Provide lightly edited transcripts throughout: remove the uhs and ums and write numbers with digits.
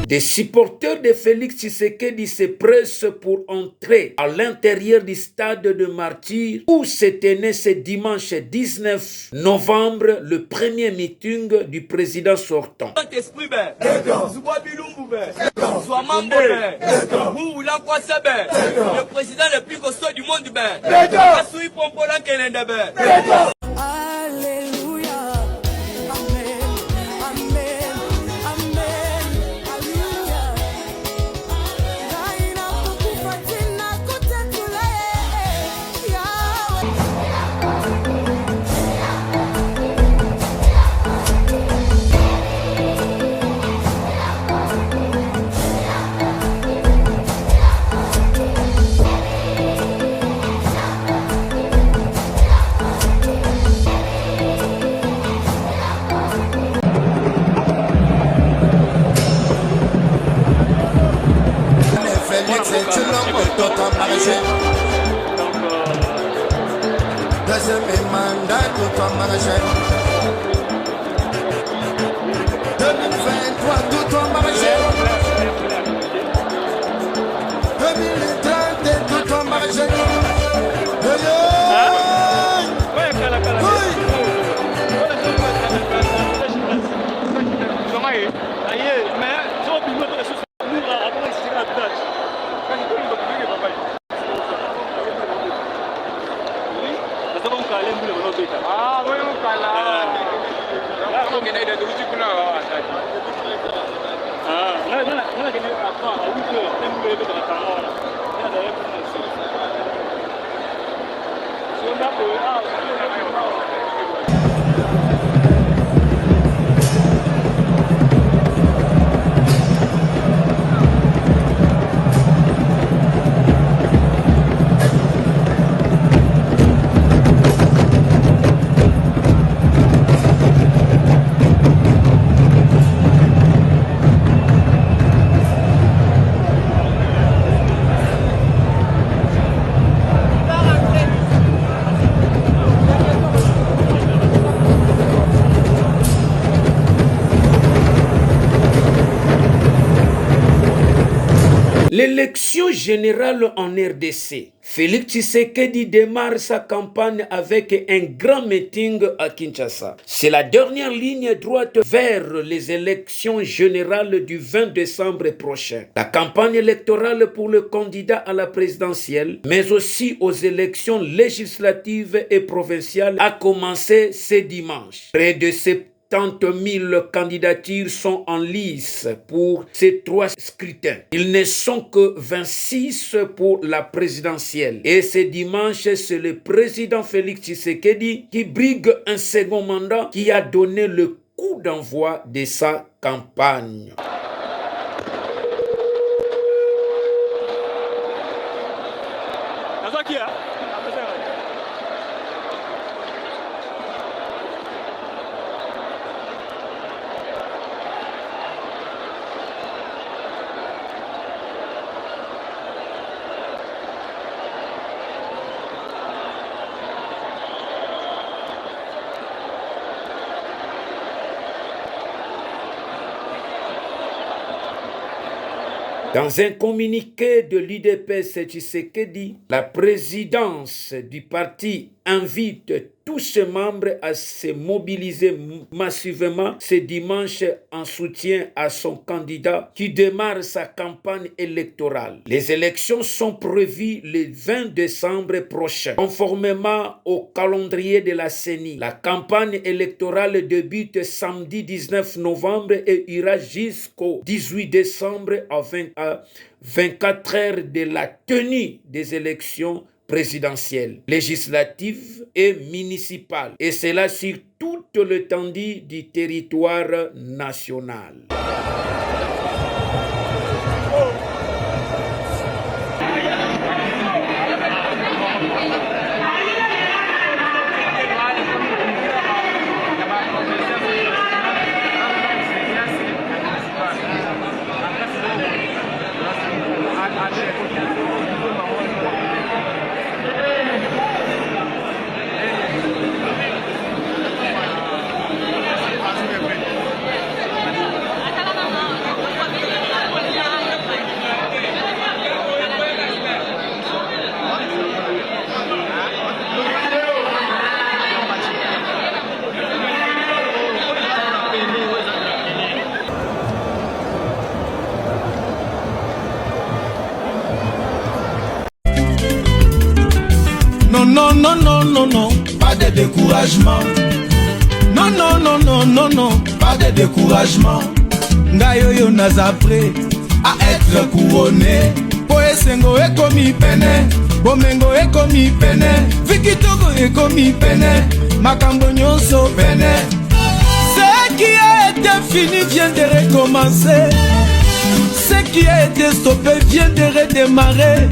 Des supporters de Félix Tshisekedi se pressent pour entrer à l'intérieur du stade de Martyrs où se tenait ce dimanche 19 novembre le premier meeting du président sortant. Le président le plus costaud du monde. Deuxième mandat tout en marché. 2023 tout en marché. 2030 tout en marché. L'élection générale en RDC. Félix Tshisekedi démarre sa campagne avec un grand meeting à Kinshasa. C'est la dernière ligne droite vers les élections générales du 20 décembre prochain. La campagne électorale pour le candidat à la présidentielle, mais aussi aux élections législatives et provinciales, a commencé ce dimanche. Près de 70 000 candidatures sont en lice pour ces trois scrutins. Ils ne sont que 26 pour la présidentielle. Et ce dimanche, c'est le président Félix Tshisekedi qui brigue un second mandat qui a donné le coup d'envoi de sa campagne. Dans un communiqué de l'UDPS Tshisekedi, la présidence du parti invite tous ses membres à se mobiliser massivement ce dimanche en soutien à son candidat qui démarre sa campagne électorale. Les élections sont prévues le 20 décembre prochain. Conformément au calendrier de la CENI, la campagne électorale débute samedi 19 novembre et ira jusqu'au 18 décembre à 24 heures de la tenue des élections présidentielle, législative et municipale, et cela sur toute l'étendue du territoire national. non, non, non, non, non, pas de découragement. Non, non, non, non, non, non, pas de découragement. Ngayoyo naza prêt à être couronné. Poesengo est comme pene, Bomengo est comme pene, Vikitogo est comme pene, Makambo nyonso pene. Ce qui a été fini vient de recommencer. Ce qui a été stoppé vient de redémarrer.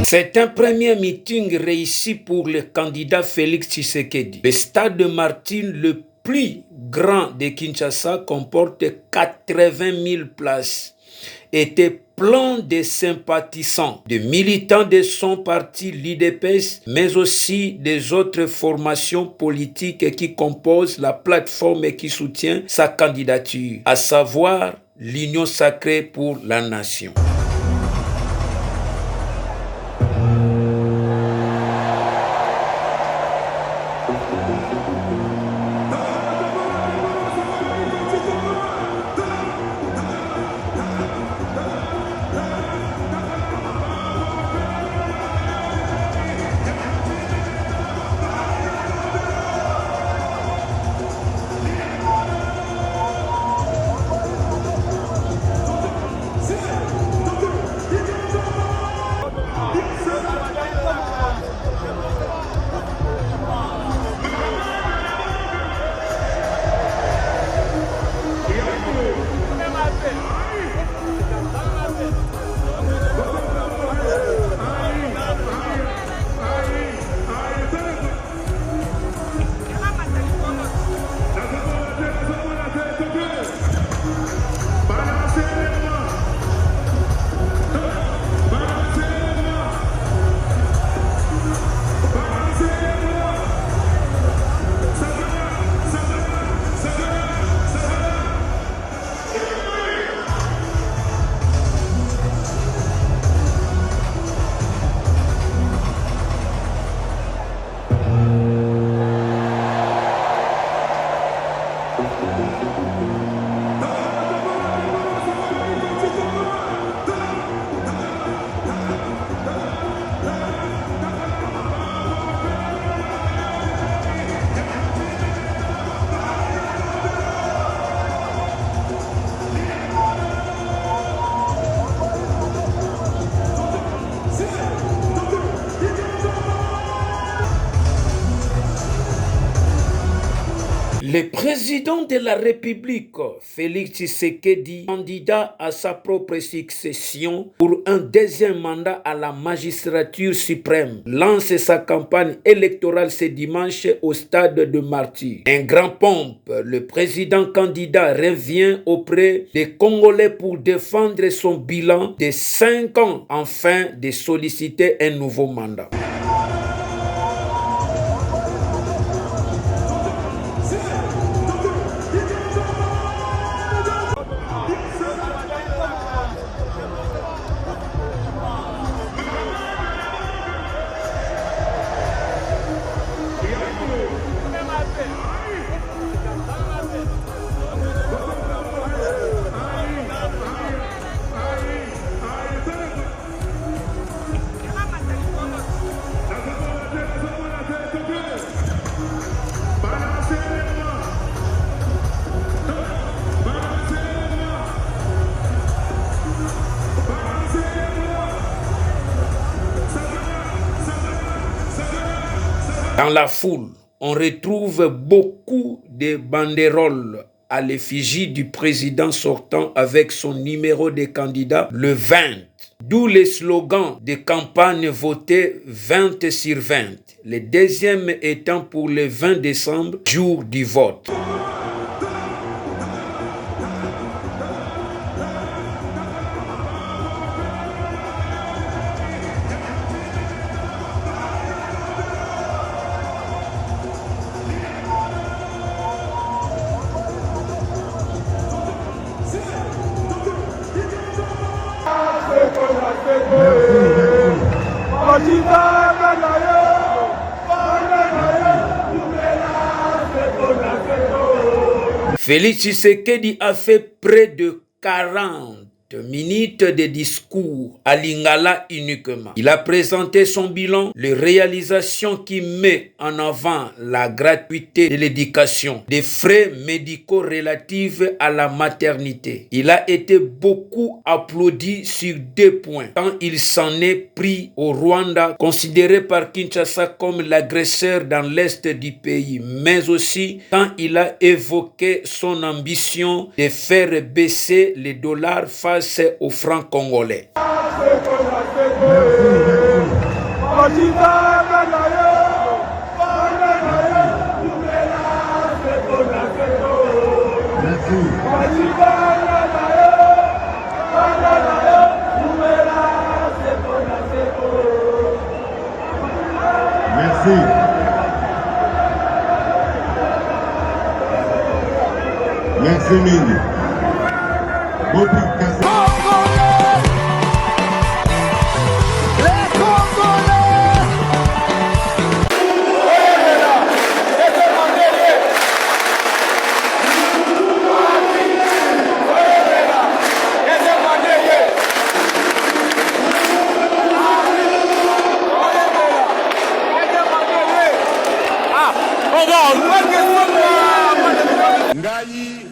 C'est un premier meeting réussi pour le candidat Félix Tshisekedi. Le stade de Martyrs, le plus grand de Kinshasa, comporte 80 000 places. Était plein de sympathisants, de militants de son parti l'UDPS, mais aussi des autres formations politiques qui composent la plateforme qui soutient sa candidature, à savoir l'Union sacrée pour la nation. Le président de la République, Félix Tshisekedi, candidat à sa propre succession pour un deuxième mandat à la magistrature suprême, lance sa campagne électorale ce dimanche au stade de Martyrs. Un grand pompe, le président candidat revient auprès des Congolais pour défendre son bilan de 5 ans afin de solliciter un nouveau mandat. Dans la foule, on retrouve beaucoup de banderoles à l'effigie du président sortant avec son numéro de candidat le 20. D'où le slogan de campagne voté 20 sur 20. Le deuxième étant pour le 20 décembre, jour du vote. Félix Tshisekedi a fait près de 40 minutes de discours à Lingala uniquement. Il a présenté son bilan, les réalisations qui met en avant la gratuité de l'éducation, des frais médicaux relatifs à la maternité. Il a été beaucoup applaudi sur 2 points, tant il s'en est pris au Rwanda, considéré par Kinshasa comme l'agresseur dans l'est du pays, mais aussi quand il a évoqué son ambition de faire baisser les dollars face au franc congolais. Merci. Merci Mini. Ngai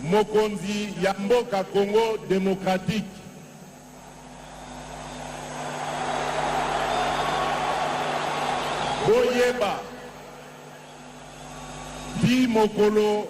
mokonzi ya mboka Congo démocratique. Boyeba di mokolo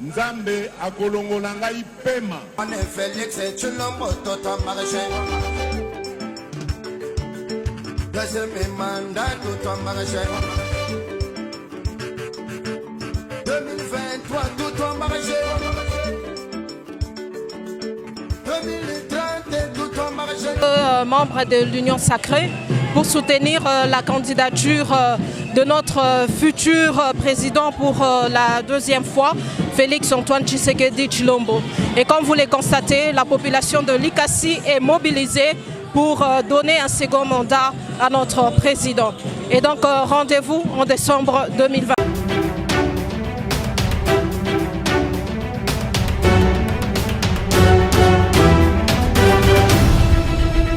Nzambe akolongola ngai pema. On est Félix et Chulombo Toto Marché. Deuxième mandat Toto Marché. 2023 Toto Marché. 2030 Toto Marché. Membre de l'Union Sacrée pour soutenir la candidature de notre futur président pour la 2e fois, Félix Antoine Tshisekedi Tshilombo. Et comme vous le constatez, la population de Likasi est mobilisée pour donner un second mandat à notre président. Et donc rendez-vous en décembre 2020.